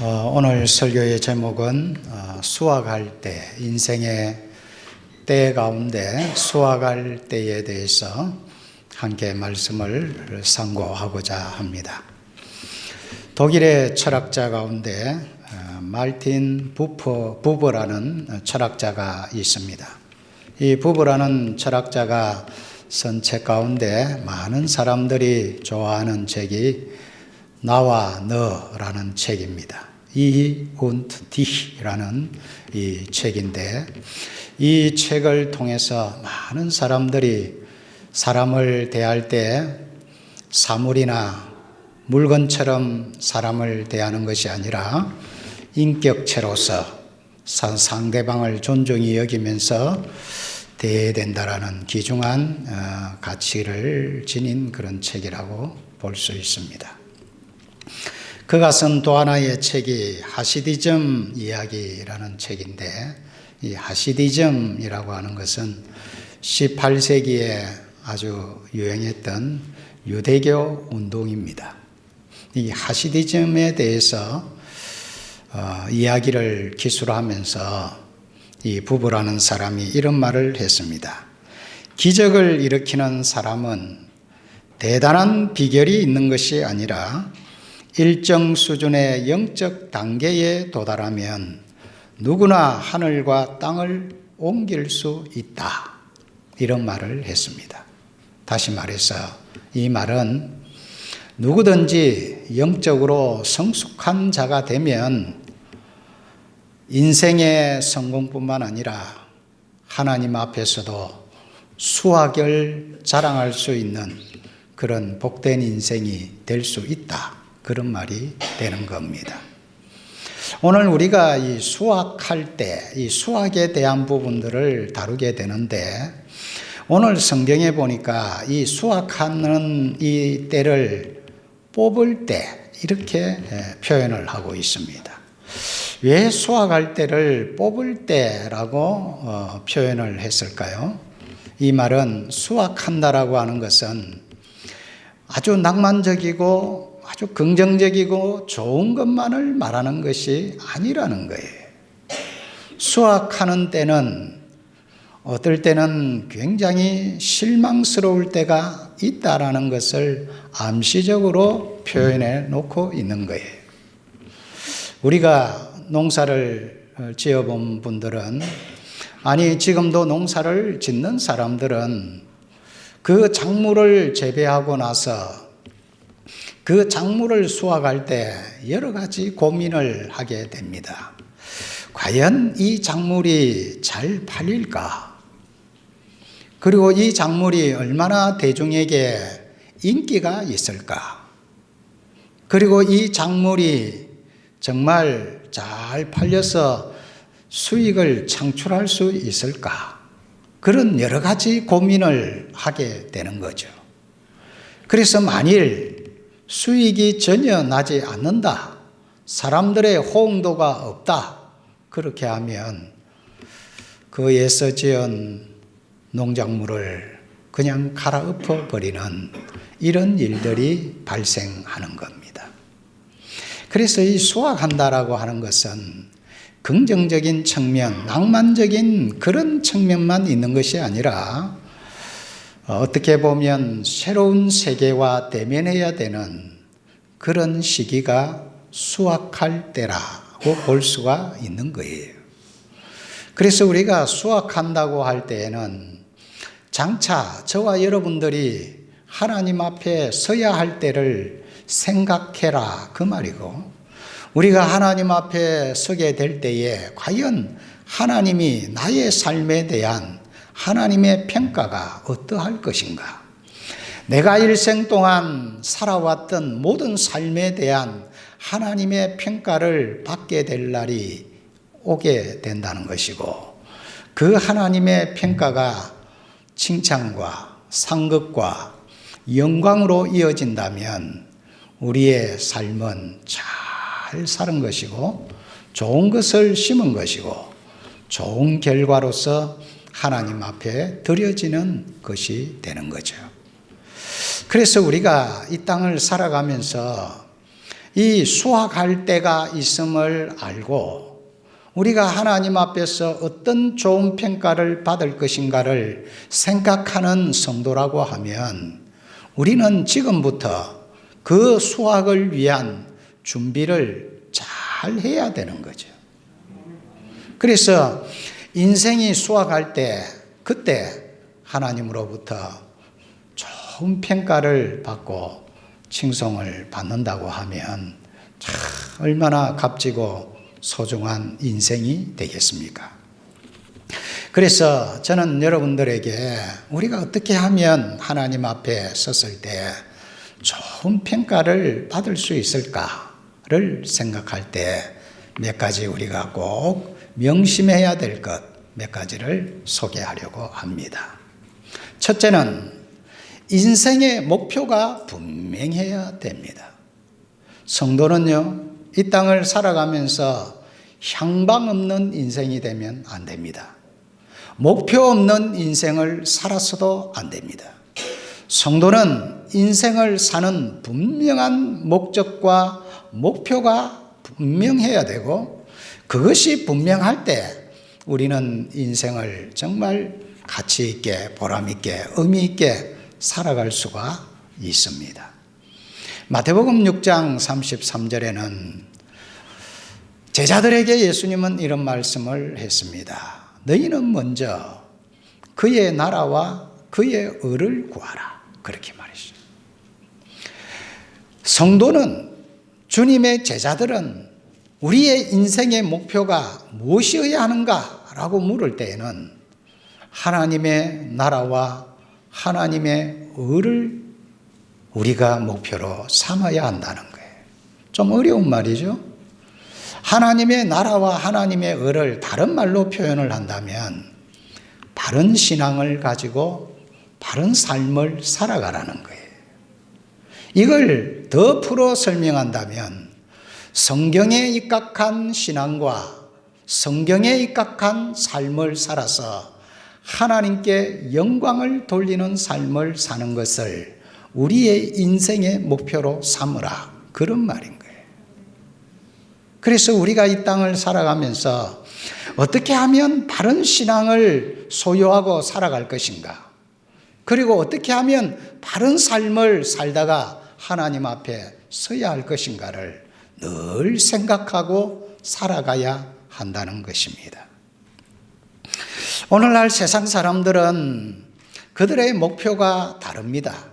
오늘 설교의 제목은 수확할 때, 인생의 때 가운데 수확할 때에 대해서 함께 말씀을 상고하고자 합니다. 독일의 철학자 가운데 말틴 부버라는 철학자가 있습니다. 이 부버라는 철학자가 쓴 책 가운데 많은 사람들이 좋아하는 책이 나와 너라는 책입니다. Ich und dich라는 이 책인데, 이 책을 통해서 많은 사람들이 사람을 대할 때 사물이나 물건처럼 사람을 대하는 것이 아니라 인격체로서 상대방을 존중히 여기면서 대해야 된다라는 귀중한 가치를 지닌 그런 책이라고 볼 수 있습니다. 그가 쓴 또 하나의 책이 하시디즘 이야기라는 책인데, 이 하시디즘이라고 하는 것은 18세기에 아주 유행했던 유대교 운동입니다. 이 하시디즘에 대해서 이야기를 기술하면서 이 부부라는 사람이 이런 말을 했습니다. 기적을 일으키는 사람은 대단한 비결이 있는 것이 아니라 일정 수준의 영적 단계에 도달하면 누구나 하늘과 땅을 옮길 수 있다. 이런 말을 했습니다. 다시 말해서 이 말은 누구든지 영적으로 성숙한 자가 되면 인생의 성공뿐만 아니라 하나님 앞에서도 수확을 자랑할 수 있는 그런 복된 인생이 될 수 있다. 그런 말이 되는 겁니다. 오늘 우리가 이 수확할 때, 이 수확에 대한 부분들을 다루게 되는데, 오늘 성경에 보니까 이 수확하는 이 때를 뽑을 때 이렇게 표현을 하고 있습니다. 왜 수확할 때를 뽑을 때라고 표현을 했을까요? 이 말은 수확한다라고 하는 것은 아주 낭만적이고 아주 긍정적이고 좋은 것만을 말하는 것이 아니라는 거예요. 수확하는 때는 어떨 때는 굉장히 실망스러울 때가 있다라는 것을 암시적으로 표현해 놓고 있는 거예요. 우리가 농사를 지어본 분들은, 아니 지금도 농사를 짓는 사람들은 그 작물을 재배하고 나서 그 작물을 수확할 때 여러 가지 고민을 하게 됩니다. 과연 이 작물이 잘 팔릴까? 그리고 이 작물이 얼마나 대중에게 인기가 있을까? 그리고 이 작물이 정말 잘 팔려서 수익을 창출할 수 있을까? 그런 여러 가지 고민을 하게 되는 거죠. 그래서 만일 수익이 전혀 나지 않는다, 사람들의 호응도가 없다, 그렇게 하면 그 애써 지은 농작물을 그냥 갈아엎어 버리는 이런 일들이 발생하는 겁니다. 그래서 이 수확한다라고 하는 것은 긍정적인 측면, 낭만적인 그런 측면만 있는 것이 아니라 어떻게 보면 새로운 세계와 대면해야 되는 그런 시기가 수확할 때라고 볼 수가 있는 거예요. 그래서 우리가 수확한다고 할 때에는 장차 저와 여러분들이 하나님 앞에 서야 할 때를 생각해라, 그 말이고, 우리가 하나님 앞에 서게 될 때에 과연 하나님이 나의 삶에 대한 하나님의 평가가 어떠할 것인가? 내가 일생 동안 살아왔던 모든 삶에 대한 하나님의 평가를 받게 될 날이 오게 된다는 것이고, 그 하나님의 평가가 칭찬과 상급과 영광으로 이어진다면 우리의 삶은 잘 사는 것이고, 좋은 것을 심은 것이고, 좋은 결과로서 하나님 앞에 드려지는 것이 되는 거죠. 그래서 우리가 이 땅을 살아가면서 이 수확할 때가 있음을 알고 우리가 하나님 앞에서 어떤 좋은 평가를 받을 것인가를 생각하는 성도라고 하면 우리는 지금부터 그 수확을 위한 준비를 잘 해야 되는 거죠. 그래서 인생이 수확할 때 그때 하나님으로부터 좋은 평가를 받고 칭송을 받는다고 하면 참 얼마나 값지고 소중한 인생이 되겠습니까? 그래서 저는 여러분들에게 우리가 어떻게 하면 하나님 앞에 섰을 때 좋은 평가를 받을 수 있을까를 생각할 때 몇 가지 우리가 꼭 명심해야 될 것 몇 가지를 소개하려고 합니다. 첫째는 인생의 목표가 분명해야 됩니다. 성도는요, 이 땅을 살아가면서 향방 없는 인생이 되면 안 됩니다. 목표 없는 인생을 살아서도 안 됩니다. 성도는 인생을 사는 분명한 목적과 목표가 분명해야 되고 그것이 분명할 때 우리는 인생을 정말 가치 있게 보람 있게 의미 있게 살아갈 수가 있습니다. 마태복음 6장 33절에는 제자들에게 예수님은 이런 말씀을 했습니다. 너희는 먼저 그의 나라와 그의 의를 구하라. 그렇게 말했어요. 성도는 주님의 제자들은 우리의 인생의 목표가 무엇이어야 하는가라고 물을 때에는 하나님의 나라와 하나님의 의를 우리가 목표로 삼아야 한다는 거예요. 좀 어려운 말이죠. 하나님의 나라와 하나님의 의를 다른 말로 표현을 한다면 바른 신앙을 가지고 바른 삶을 살아가라는 거예요. 이걸 더 풀어 설명한다면 성경에 입각한 신앙과 성경에 입각한 삶을 살아서 하나님께 영광을 돌리는 삶을 사는 것을 우리의 인생의 목표로 삼으라. 그런 말인 거예요. 그래서 우리가 이 땅을 살아가면서 어떻게 하면 바른 신앙을 소유하고 살아갈 것인가? 그리고 어떻게 하면 바른 삶을 살다가 하나님 앞에 서야 할 것인가를 늘 생각하고 살아가야 한다는 것입니다. 오늘날 세상 사람들은 그들의 목표가 다릅니다.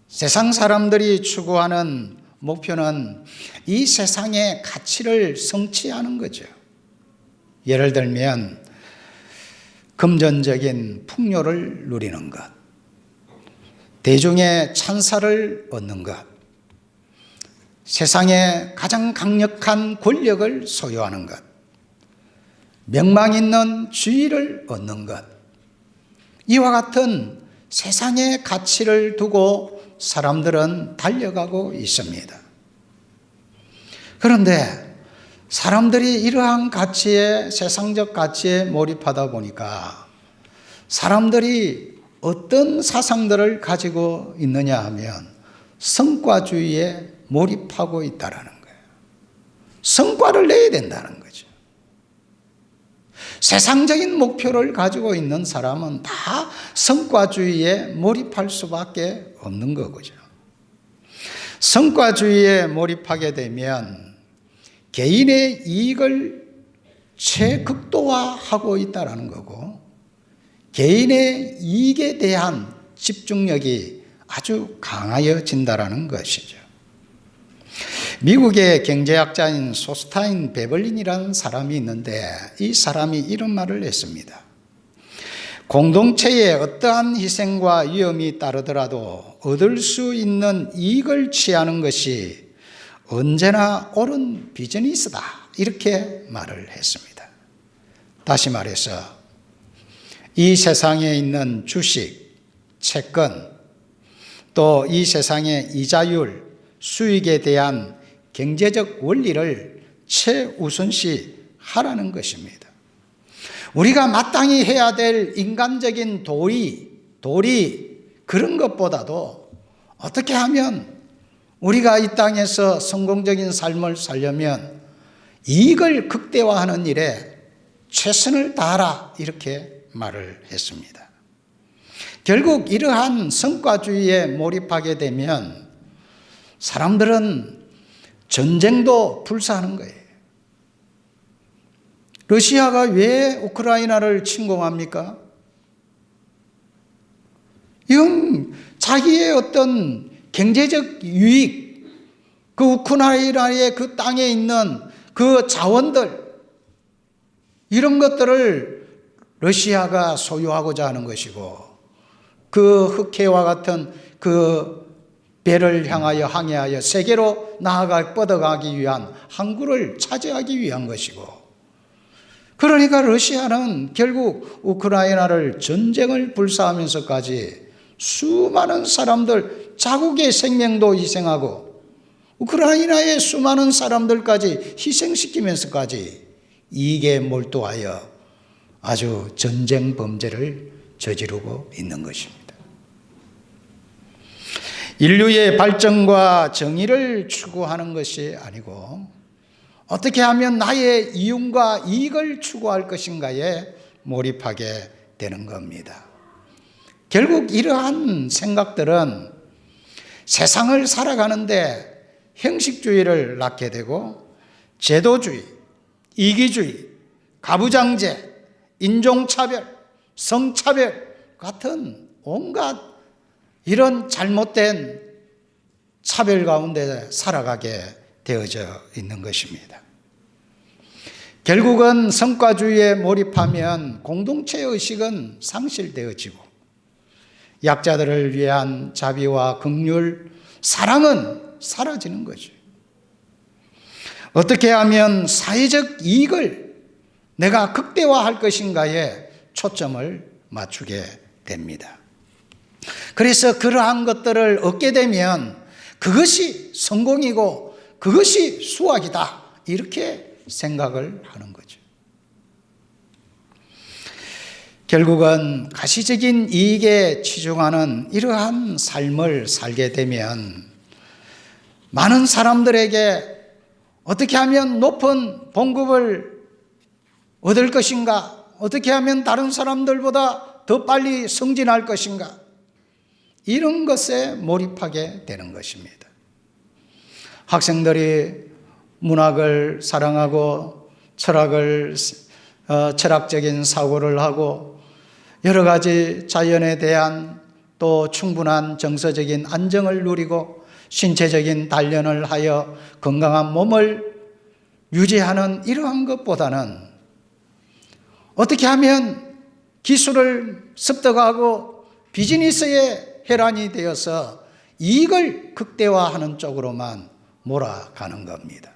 세상 사람들이 추구하는 목표는 이 세상의 가치를 성취하는 거죠. 예를 들면 금전적인 풍요를 누리는 것, 대중의 찬사를 얻는 것, 세상의 가장 강력한 권력을 소유하는 것, 명망 있는 지위를 얻는 것, 이와 같은 세상의 가치를 두고 사람들은 달려가고 있습니다. 그런데 사람들이 이러한 가치에, 세상적 가치에 몰입하다 보니까 사람들이 어떤 사상들을 가지고 있느냐 하면 성과주의에 몰입하고 있다는 거예요. 성과를 내야 된다는 거죠. 세상적인 목표를 가지고 있는 사람은 다 성과주의에 몰입할 수밖에 없는 거죠. 성과주의에 몰입하게 되면 개인의 이익을 최극도화하고 있다는 거고 개인의 이익에 대한 집중력이 아주 강해진다는 것이죠. 미국의 경제학자인 소스타인 베벌린이라는 사람이 있는데 이 사람이 이런 말을 했습니다. 공동체에 어떠한 희생과 위험이 따르더라도 얻을 수 있는 이익을 취하는 것이 언제나 옳은 비즈니스다. 이렇게 말을 했습니다. 다시 말해서 이 세상에 있는 주식, 채권, 또 이 세상의 이자율, 수익에 대한 경제적 원리를 최우선시 하라는 것입니다. 우리가 마땅히 해야 될 인간적인 도리 그런 것보다도 어떻게 하면 우리가 이 땅에서 성공적인 삶을 살려면 이익을 극대화하는 일에 최선을 다하라 이렇게 말을 했습니다. 결국 이러한 성과주의에 몰입하게 되면 사람들은 전쟁도 불사하는 거예요. 러시아가 왜 우크라이나를 침공합니까? 이건 자기의 어떤 경제적 유익, 그 우크라이나의 그 땅에 있는 그 자원들, 이런 것들을 러시아가 소유하고자 하는 것이고, 그 흑해와 같은 그 배를 향하여 항해하여 세계로 나아가 뻗어가기 위한 항구를 차지하기 위한 것이고, 그러니까 러시아는 결국 우크라이나를 전쟁을 불사하면서까지 수많은 사람들, 자국의 생명도 희생하고 우크라이나의 수많은 사람들까지 희생시키면서까지 이익에 몰두하여 아주 전쟁 범죄를 저지르고 있는 것입니다. 인류의 발전과 정의를 추구하는 것이 아니고 어떻게 하면 나의 이윤과 이익을 추구할 것인가에 몰입하게 되는 겁니다. 결국 이러한 생각들은 세상을 살아가는데 형식주의를 낳게 되고 제도주의, 이기주의, 가부장제, 인종차별, 성차별 같은 온갖 이런 잘못된 차별 가운데 살아가게 되어져 있는 것입니다. 결국은 성과주의에 몰입하면 공동체 의식은 상실되어지고 약자들을 위한 자비와 긍휼, 사랑은 사라지는 거죠. 어떻게 하면 사회적 이익을 내가 극대화할 것인가에 초점을 맞추게 됩니다. 그래서 그러한 것들을 얻게 되면 그것이 성공이고 그것이 수학이다 이렇게 생각을 하는 거죠. 결국은 가시적인 이익에 치중하는 이러한 삶을 살게 되면 많은 사람들에게 어떻게 하면 높은 봉급을 얻을 것인가, 어떻게 하면 다른 사람들보다 더 빨리 승진할 것인가, 이런 것에 몰입하게 되는 것입니다. 학생들이 문학을 사랑하고 철학적인 사고를 하고 여러 가지 자연에 대한 또 충분한 정서적인 안정을 누리고 신체적인 단련을 하여 건강한 몸을 유지하는 이러한 것보다는 어떻게 하면 기술을 습득하고 비즈니스의 혈안이 되어서 이익을 극대화하는 쪽으로만 몰아가는 겁니다.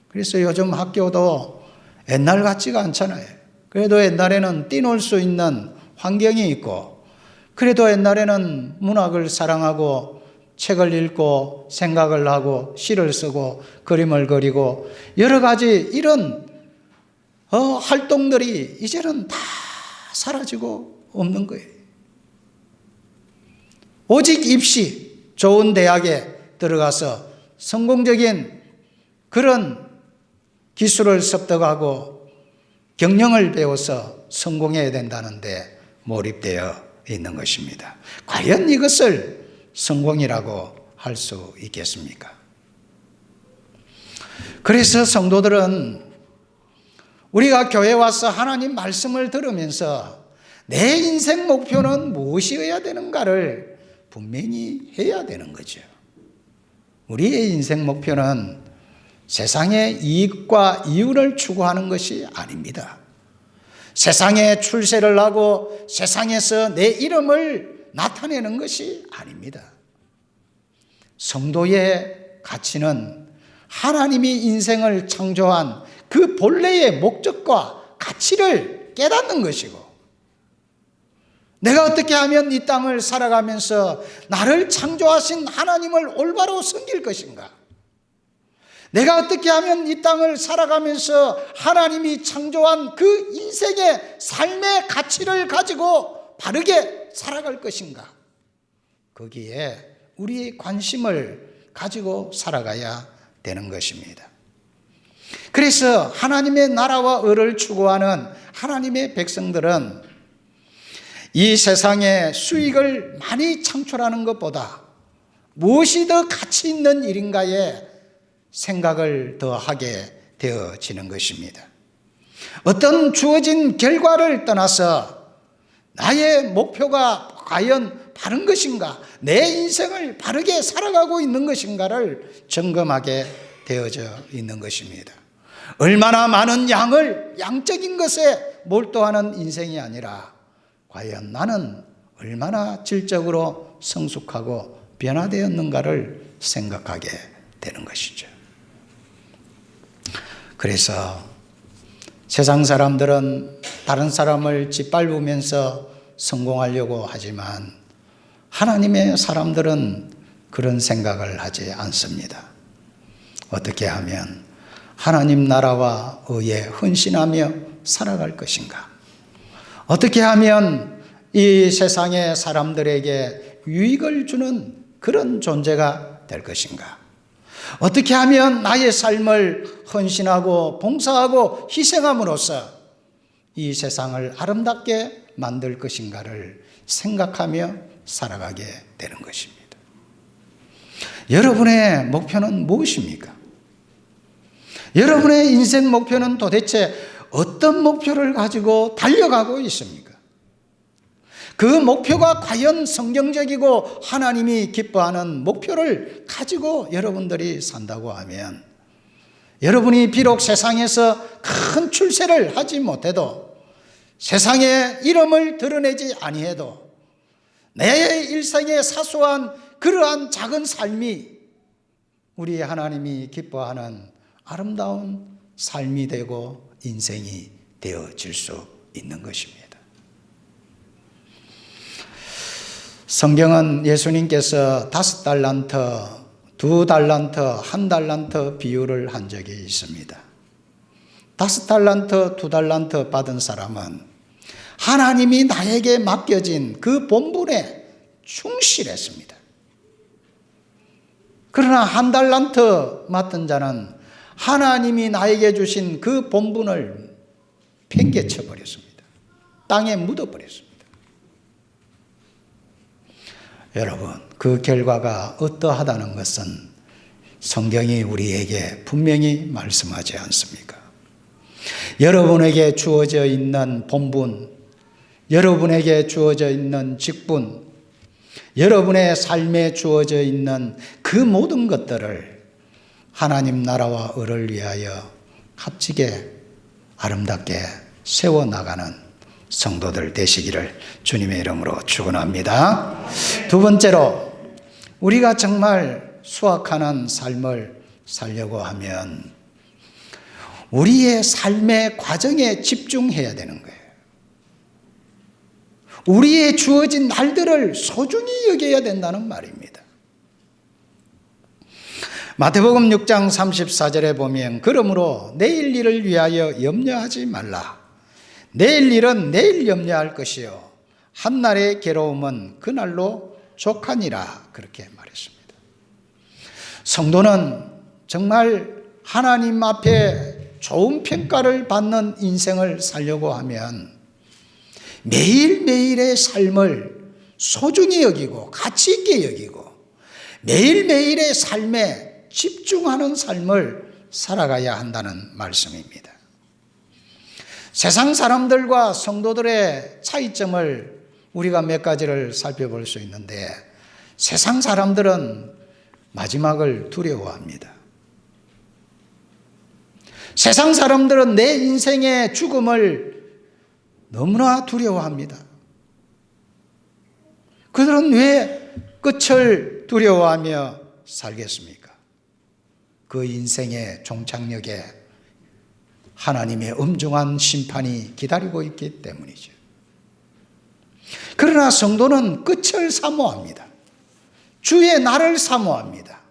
그래서 요즘 학교도 옛날 같지가 않잖아요. 그래도 옛날에는 뛰놀 수 있는 환경이 있고, 그래도 옛날에는 문학을 사랑하고 책을 읽고 생각을 하고 시를 쓰고 그림을 그리고 여러 가지 이런 활동들이 이제는 다 사라지고 없는 거예요. 오직 입시, 좋은 대학에 들어가서 성공적인 그런 기술을 습득하고 경영을 배워서 성공해야 된다는데 몰입되어 있는 것입니다. 과연 이것을 성공이라고 할 수 있겠습니까? 그래서 성도들은 우리가 교회에 와서 하나님 말씀을 들으면서 내 인생 목표는 무엇이어야 되는가를 분명히 해야 되는 거죠. 우리의 인생 목표는 세상의 이익과 이윤을 추구하는 것이 아닙니다. 세상에 출세를 하고 세상에서 내 이름을 나타내는 것이 아닙니다. 성도의 가치는 하나님이 인생을 창조한 그 본래의 목적과 가치를 깨닫는 것이고, 내가 어떻게 하면 이 땅을 살아가면서 나를 창조하신 하나님을 올바로 섬길 것인가, 내가 어떻게 하면 이 땅을 살아가면서 하나님이 창조한 그 인생의 삶의 가치를 가지고 바르게 살아갈 것인가, 거기에 우리의 관심을 가지고 살아가야 되는 것입니다. 그래서 하나님의 나라와 의를 추구하는 하나님의 백성들은 이 세상에 수익을 많이 창출하는 것보다 무엇이 더 가치 있는 일인가에 생각을 더 하게 되어지는 것입니다. 어떤 주어진 결과를 떠나서 나의 목표가 과연 바른 것인가, 내 인생을 바르게 살아가고 있는 것인가를 점검하게 되어져 있는 것입니다. 얼마나 많은 양을 양적인 것에 몰두하는 인생이 아니라 과연 나는 얼마나 질적으로 성숙하고 변화되었는가를 생각하게 되는 것이죠. 그래서 세상 사람들은 다른 사람을 짓밟으면서 성공하려고 하지만 하나님의 사람들은 그런 생각을 하지 않습니다. 어떻게 하면 하나님 나라와 의에 헌신하며 살아갈 것인가? 어떻게 하면 이 세상의 사람들에게 유익을 주는 그런 존재가 될 것인가? 어떻게 하면 나의 삶을 헌신하고 봉사하고 희생함으로써 이 세상을 아름답게 만들 것인가를 생각하며 살아가게 되는 것입니다. 여러분의 목표는 무엇입니까? 여러분의 인생 목표는 도대체 어떤 목표를 가지고 달려가고 있습니까? 그 목표가 과연 성경적이고 하나님이 기뻐하는 목표를 가지고 여러분들이 산다고 하면 여러분이 비록 세상에서 큰 출세를 하지 못해도 세상에 이름을 드러내지 아니해도 내 일생의 사소한 그러한 작은 삶이 우리 하나님이 기뻐하는 아름다운 삶이 되고 인생이 되어질 수 있는 것입니다. 성경은 예수님께서 5달란트, 2달란트, 1달란트 비유를 한 적이 있습니다. 5달란트, 2달란트 받은 사람은 하나님이 나에게 맡겨진 그 본분에 충실했습니다. 그러나 1달란트 맡은 자는 하나님이 나에게 주신 그 본분을 팽개쳐 버렸습니다. 땅에 묻어 버렸습니다. 여러분, 그 결과가 어떠하다는 것은 성경이 우리에게 분명히 말씀하지 않습니까? 여러분에게 주어져 있는 본분, 여러분에게 주어져 있는 직분, 여러분의 삶에 주어져 있는 그 모든 것들을 하나님 나라와 의를 위하여 값지게 아름답게 세워나가는 성도들 되시기를 주님의 이름으로 축원합니다. 두 번째로, 우리가 정말 수확하는 삶을 살려고 하면 우리의 삶의 과정에 집중해야 되는 거예요. 우리의 주어진 날들을 소중히 여겨야 된다는 말입니다. 마태복음 6장 34절에 보면 그러므로 내일 일을 위하여 염려하지 말라. 내일 일은 내일 염려할 것이요 한날의 괴로움은 그날로 족하니라. 그렇게 말했습니다. 성도는 정말 하나님 앞에 좋은 평가를 받는 인생을 살려고 하면 매일매일의 삶을 소중히 여기고 가치 있게 여기고 매일매일의 삶에 집중하는 삶을 살아가야 한다는 말씀입니다. 세상 사람들과 성도들의 차이점을 우리가 몇 가지를 살펴볼 수 있는데, 세상 사람들은 마지막을 두려워합니다. 세상 사람들은 내 인생의 죽음을 너무나 두려워합니다. 그들은 왜 끝을 두려워하며 살겠습니까? 그 인생의 종착역에 하나님의 엄중한 심판이 기다리고 있기 때문이죠. 그러나 성도는 끝을 사모합니다. 주의 날을 사모합니다.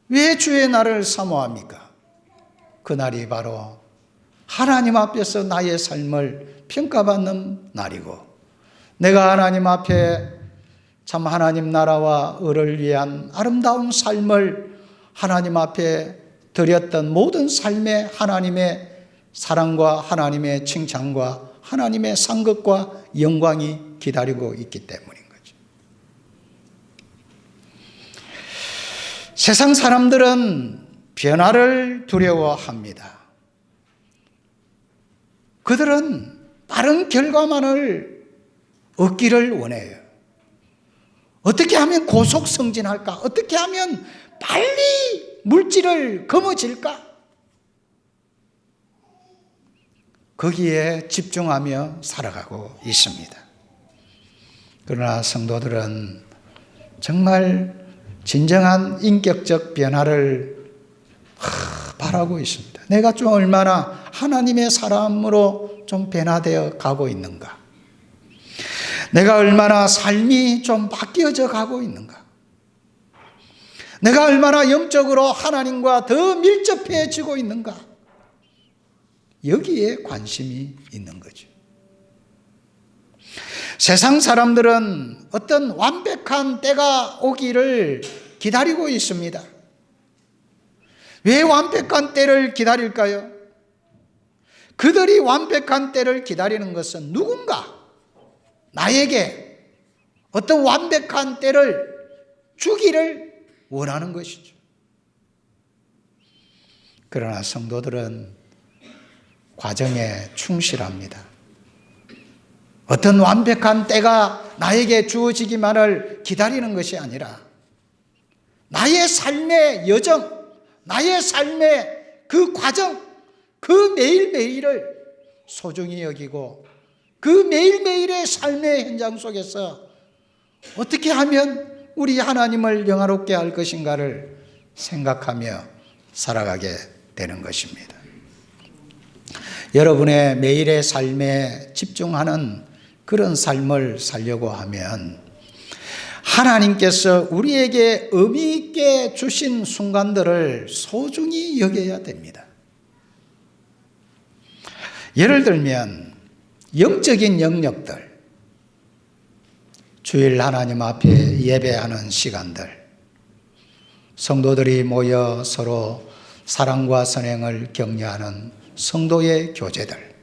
왜 주의 날을 사모합니까? 그날이 바로 하나님 앞에서 나의 삶을 평가받는 날이고, 내가 하나님 앞에 참 하나님 나라와 을을 위한 아름다운 삶을 하나님 앞에 드렸던 모든 삶에 하나님의 사랑과 하나님의 칭찬과 하나님의 상급과 영광이 기다리고 있기 때문인 거죠. 세상 사람들은 변화를 두려워합니다. 그들은 빠른 결과만을 얻기를 원해요. 어떻게 하면 고속 승진할까? 어떻게 하면 빨리 물질을 거머쥘까? 거기에 집중하며 살아가고 있습니다. 그러나 성도들은 정말 진정한 인격적 변화를 바라고 있습니다. 내가 좀 얼마나 하나님의 사람으로 좀 변화되어 가고 있는가? 내가 얼마나 삶이 좀 바뀌어져 가고 있는가? 내가 얼마나 영적으로 하나님과 더 밀접해지고 있는가? 여기에 관심이 있는 거죠. 세상 사람들은 어떤 완벽한 때가 오기를 기다리고 있습니다. 왜 완벽한 때를 기다릴까요? 그들이 완벽한 때를 기다리는 것은 누군가 나에게 어떤 완벽한 때를 주기를 원하는 것이죠. 그러나 성도들은 과정에 충실합니다. 어떤 완벽한 때가 나에게 주어지기만을 기다리는 것이 아니라 나의 삶의 여정, 나의 삶의 그 과정, 그 매일매일을 소중히 여기고 그 매일매일의 삶의 현장 속에서 어떻게 하면 우리 하나님을 영화롭게 할 것인가를 생각하며 살아가게 되는 것입니다. 여러분의 매일의 삶에 집중하는 그런 삶을 살려고 하면 하나님께서 우리에게 의미 있게 주신 순간들을 소중히 여겨야 됩니다. 예를 들면 영적인 영역들, 주일 하나님 앞에 예배하는 시간들, 성도들이 모여 서로 사랑과 선행을 격려하는 성도의 교제들,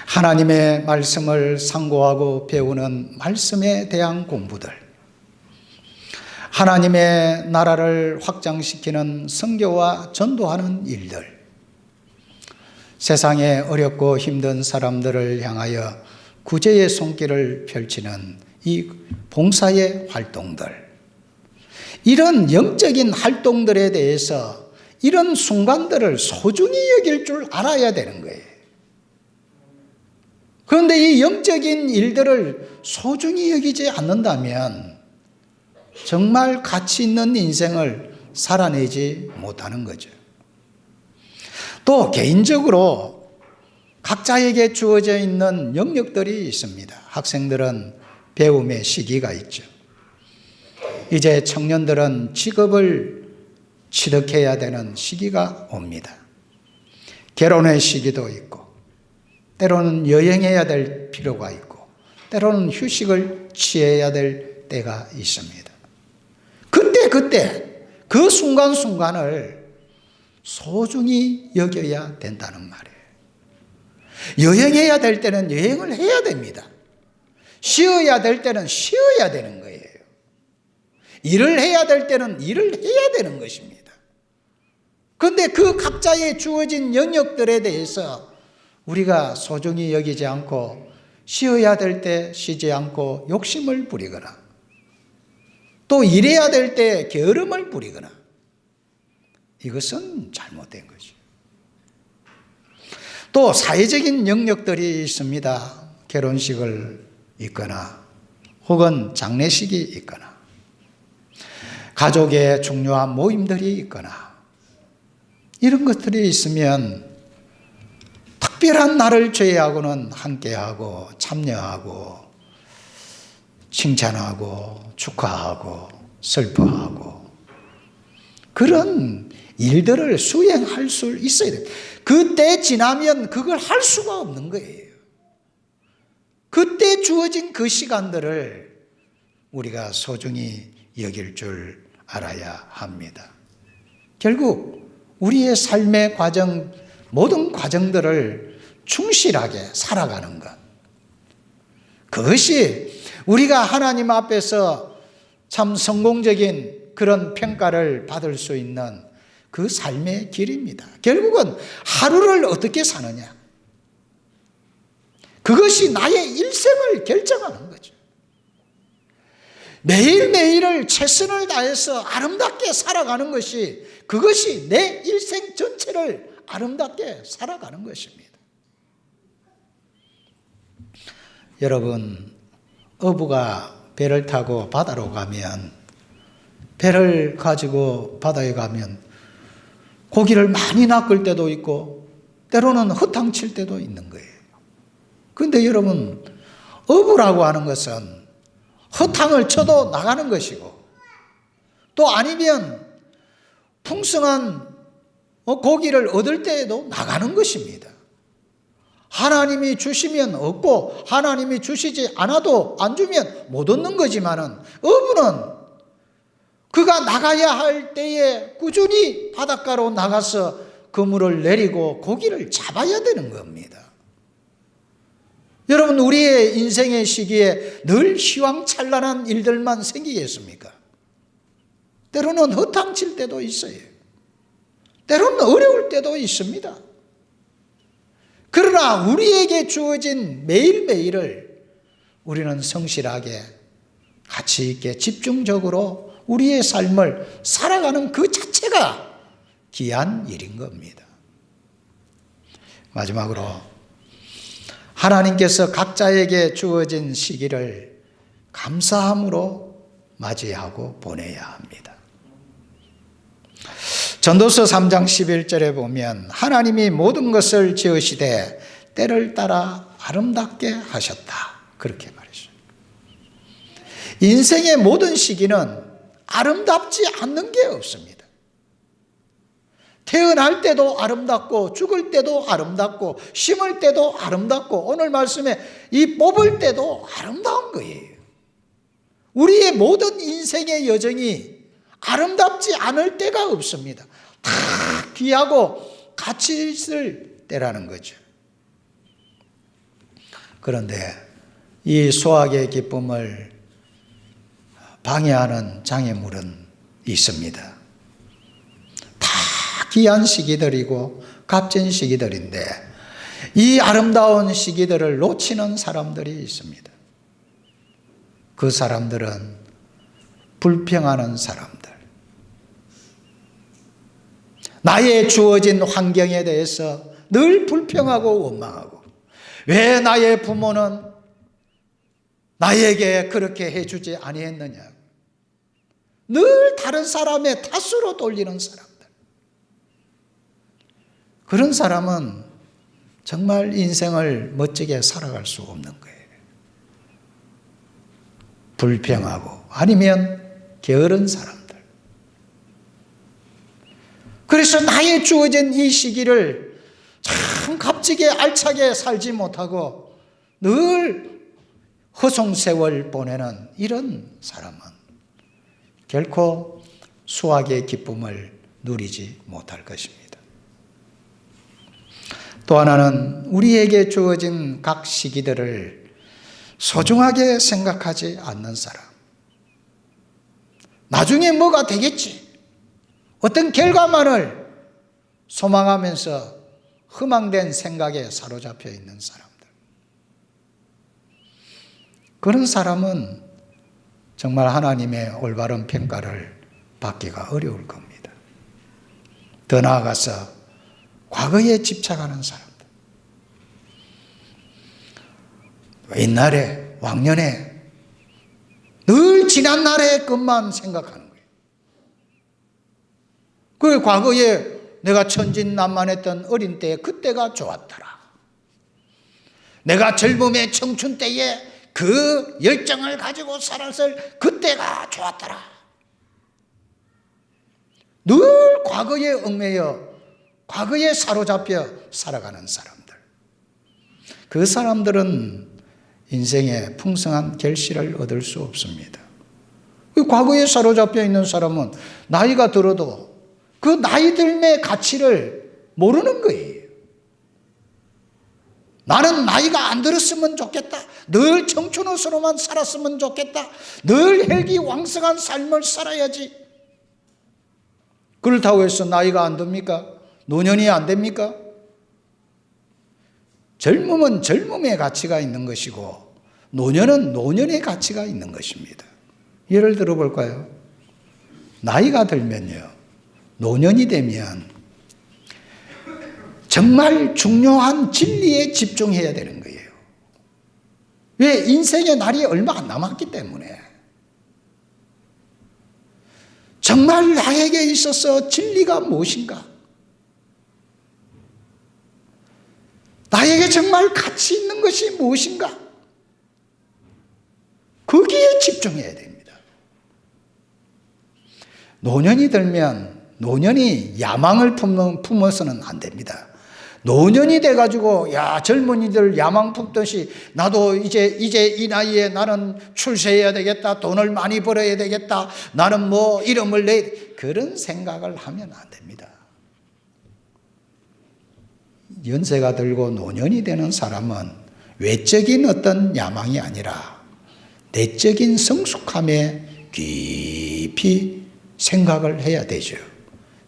하나님의 말씀을 상고하고 배우는 말씀에 대한 공부들, 하나님의 나라를 확장시키는 선교와 전도하는 일들, 세상에 어렵고 힘든 사람들을 향하여 구제의 손길을 펼치는 이 봉사의 활동들, 이런 영적인 활동들에 대해서 이런 순간들을 소중히 여길 줄 알아야 되는 거예요. 그런데 이 영적인 일들을 소중히 여기지 않는다면 정말 가치 있는 인생을 살아내지 못하는 거죠. 또 개인적으로 각자에게 주어져 있는 영역들이 있습니다. 학생들은 배움의 시기가 있죠. 이제 청년들은 직업을 취득해야 되는 시기가 옵니다. 결혼의 시기도 있고, 때로는 여행해야 될 필요가 있고, 때로는 휴식을 취해야 될 때가 있습니다. 그때 그 순간순간을 소중히 여겨야 된다는 말이에요. 여행해야 될 때는 여행을 해야 됩니다. 쉬어야 될 때는 쉬어야 되는 거예요. 일을 해야 될 때는 일을 해야 되는 것입니다. 그런데 그 각자의 주어진 영역들에 대해서 우리가 소중히 여기지 않고 쉬어야 될 때 쉬지 않고 욕심을 부리거나 또 일해야 될 때 게으름을 부리거나, 이것은 잘못된 거죠. 또 사회적인 영역들이 있습니다. 결혼식을 있거나 혹은 장례식이 있거나 가족의 중요한 모임들이 있거나 이런 것들이 있으면 특별한 날을 제외하고는 함께하고 참여하고 칭찬하고 축하하고 슬퍼하고 그런 일들을 수행할 수 있어야 돼요. 그때 지나면 그걸 할 수가 없는 거예요. 그때 주어진 그 시간들을 우리가 소중히 여길 줄 알아야 합니다. 결국 우리의 삶의 과정, 모든 과정들을 충실하게 살아가는 것, 그것이 우리가 하나님 앞에서 참 성공적인 그런 평가를 받을 수 있는 그 삶의 길입니다. 결국은 하루를 어떻게 사느냐, 그것이 나의 일생을 결정하는 거죠. 매일매일을 최선을 다해서 아름답게 살아가는 것이, 그것이 내 일생 전체를 아름답게 살아가는 것입니다. 여러분, 어부가 배를 타고 바다로 가면, 배를 가지고 바다에 가면 고기를 많이 낚을 때도 있고 때로는 허탕칠 때도 있는 거예요. 그런데 여러분, 어부라고 하는 것은 허탕을 쳐도 나가는 것이고, 또 아니면 풍성한 고기를 얻을 때에도 나가는 것입니다. 하나님이 주시면 얻고 하나님이 주시지 않아도 안 주면 못 얻는 거지만은, 어부는 그가 나가야 할 때에 꾸준히 바닷가로 나가서 그물을 내리고 고기를 잡아야 되는 겁니다. 여러분, 우리의 인생의 시기에 늘 희망찬란한 일들만 생기겠습니까? 때로는 허탕칠 때도 있어요. 때로는 어려울 때도 있습니다. 그러나 우리에게 주어진 매일매일을 우리는 성실하게, 가치 있게, 집중적으로 우리의 삶을 살아가는 그 자체가 귀한 일인 겁니다. 마지막으로, 하나님께서 각자에게 주어진 시기를 감사함으로 맞이하고 보내야 합니다. 전도서 3장 11절에 보면 하나님이 모든 것을 지으시되 때를 따라 아름답게 하셨다, 그렇게 말했어요. 인생의 모든 시기는 아름답지 않는 게 없습니다. 태어날 때도 아름답고, 죽을 때도 아름답고, 심을 때도 아름답고, 오늘 말씀에 이 뽑을 때도 아름다운 거예요. 우리의 모든 인생의 여정이 아름답지 않을 때가 없습니다. 다 귀하고 가치 있을 때라는 거죠. 그런데 이 수확의 기쁨을 방해하는 장애물은 있습니다. 귀한 시기들이고 값진 시기들인데, 이 아름다운 시기들을 놓치는 사람들이 있습니다. 그 사람들은 불평하는 사람들, 나의 주어진 환경에 대해서 늘 불평하고 원망하고, 왜 나의 부모는 나에게 그렇게 해주지 아니했느냐, 늘 다른 사람의 탓으로 돌리는 사람, 그런 사람은 정말 인생을 멋지게 살아갈 수 없는 거예요. 불평하고 아니면 게으른 사람들. 그래서 나의 주어진 이 시기를 참 값지게 알차게 살지 못하고 늘 허송세월 보내는 이런 사람은 결코 수확의 기쁨을 누리지 못할 것입니다. 또 하나는 우리에게 주어진 각 시기들을 소중하게 생각하지 않는 사람. 나중에 뭐가 되겠지, 어떤 결과만을 소망하면서 허망된 생각에 사로잡혀 있는 사람들. 그런 사람은 정말 하나님의 올바른 평가를 받기가 어려울 겁니다. 더 나아가서 과거에 집착하는 사람들, 옛날에, 왕년에, 늘 지난 날의 것만 생각하는 거예요. 그 과거에 내가 천진난만했던 어린 때에 그때가 좋았더라, 내가 젊음의 청춘 때에 그 열정을 가지고 살았을 그때가 좋았더라. 늘 과거에 얽매여 과거에 사로잡혀 살아가는 사람들, 그 사람들은 인생에 풍성한 결실을 얻을 수 없습니다. 그 과거에 사로잡혀 있는 사람은 나이가 들어도 그 나이 들매 가치를 모르는 거예요. 나는 나이가 안 들었으면 좋겠다. 늘 청춘으로만 살았으면 좋겠다. 늘 혈기왕성한 삶을 살아야지. 그렇다고 해서 나이가 안 듭니까? 노년이 안 됩니까? 젊음은 젊음의 가치가 있는 것이고 노년은 노년의 가치가 있는 것입니다. 예를 들어 볼까요? 나이가 들면요, 노년이 되면 정말 중요한 진리에 집중해야 되는 거예요. 왜? 인생의 날이 얼마 안 남았기 때문에. 정말 나에게 있어서 진리가 무엇인가? 나에게 정말 가치 있는 것이 무엇인가? 거기에 집중해야 됩니다. 노년이 들면 노년이 야망을 품어서는 안 됩니다. 노년이 돼가지고 야 젊은이들 야망 품듯이 나도 이제 이 나이에 나는 출세해야 되겠다, 돈을 많이 벌어야 되겠다, 나는 뭐 이름을 그런 생각을 하면 안 됩니다. 연세가 들고 노년이 되는 사람은 외적인 어떤 야망이 아니라 내적인 성숙함에 깊이 생각을 해야 되죠.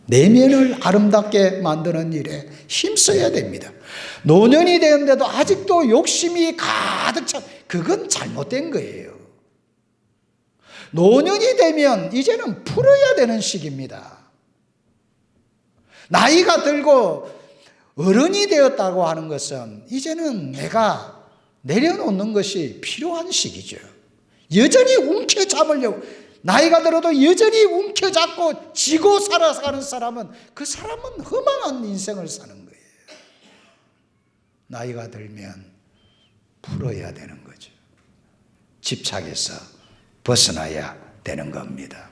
내면을 아름답게 만드는 일에 힘써야 됩니다. 노년이 되는데도 아직도 욕심이 가득 차, 그건 잘못된 거예요. 노년이 되면 이제는 풀어야 되는 시기입니다. 나이가 들고 어른이 되었다고 하는 것은 이제는 내가 내려놓는 것이 필요한 시기죠. 여전히 움켜잡으려고, 나이가 들어도 여전히 움켜잡고 지고 살아가는 사람은 그 사람은 허망한 인생을 사는 거예요. 나이가 들면 풀어야 되는 거죠. 집착에서 벗어나야 되는 겁니다.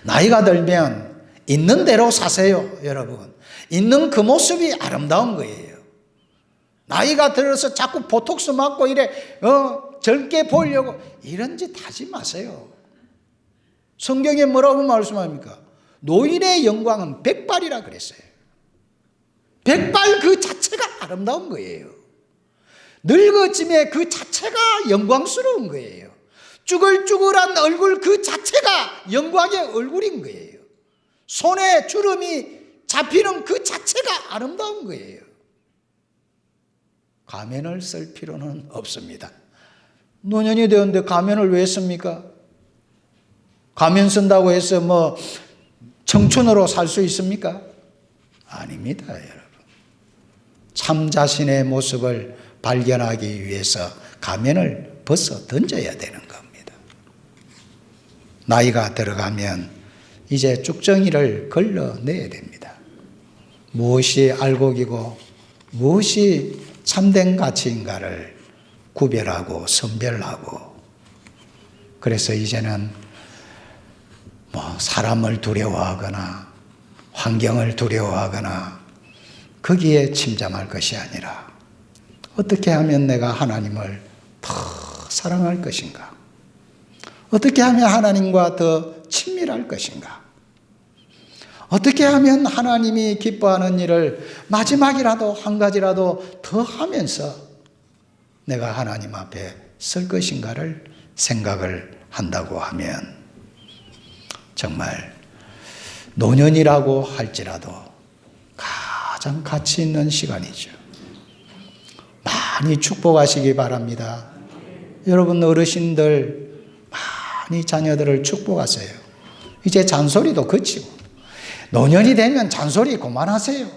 나이가 들면 있는 대로 사세요, 여러분. 있는 그 모습이 아름다운 거예요. 나이가 들어서 자꾸 보톡스 맞고 이래 젊게 보이려고 이런 짓 하지 마세요. 성경에 뭐라고 말씀합니까? 노인의 영광은 백발이라 그랬어요. 백발 그 자체가 아름다운 거예요. 늙어짐의 그 자체가 영광스러운 거예요. 쭈글쭈글한 얼굴 그 자체가 영광의 얼굴인 거예요. 손에 주름이 잡히는 그 자체가 아름다운 거예요. 가면을 쓸 필요는 없습니다. 노년이 되었는데 가면을 왜 씁니까? 가면 쓴다고 해서 뭐 청춘으로 살 수 있습니까? 아닙니다, 여러분. 참 자신의 모습을 발견하기 위해서 가면을 벗어 던져야 되는 겁니다. 나이가 들어가면 이제 쭉정이를 걸러내야 됩니다. 무엇이 알곡이고 무엇이 참된 가치인가를 구별하고 선별하고, 그래서 이제는 뭐 사람을 두려워하거나 환경을 두려워하거나 거기에 침잠할 것이 아니라 어떻게 하면 내가 하나님을 더 사랑할 것인가? 어떻게 하면 하나님과 더 친밀할 것인가? 어떻게 하면 하나님이 기뻐하는 일을 마지막이라도 한 가지라도 더 하면서 내가 하나님 앞에 설 것인가를 생각을 한다고 하면 정말 노년이라고 할지라도 가장 가치 있는 시간이죠. 많이 축복하시기 바랍니다. 여러분 어르신들 많이 자녀들을 축복하세요. 이제 잔소리도 그치고 노년이 되면 잔소리 그만하세요.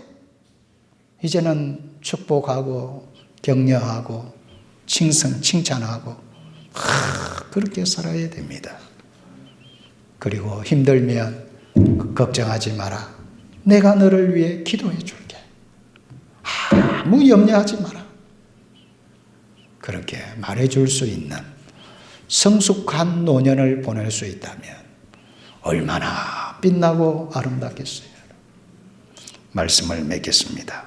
이제는 축복하고 격려하고 칭찬하고 그렇게 살아야 됩니다. 그리고 힘들면 걱정하지 마라. 내가 너를 위해 기도해 줄게. 아무 염려하지 마라. 그렇게 말해줄 수 있는 성숙한 노년을 보낼 수 있다면 얼마나 빛나고 아름답겠어요. 말씀을 맺겠습니다.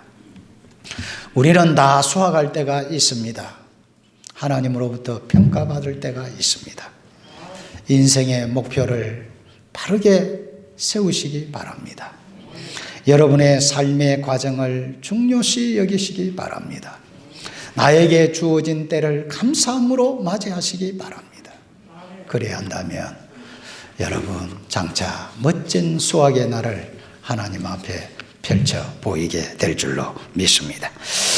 우리는 다 수확할 때가 있습니다. 하나님으로부터 평가받을 때가 있습니다. 인생의 목표를 바르게 세우시기 바랍니다. 여러분의 삶의 과정을 중요시 여기시기 바랍니다. 나에게 주어진 때를 감사함으로 맞이하시기 바랍니다. 그래야 한다면 여러분 장차 멋진 수확의 날을 하나님 앞에 펼쳐 보이게 될 줄로 믿습니다.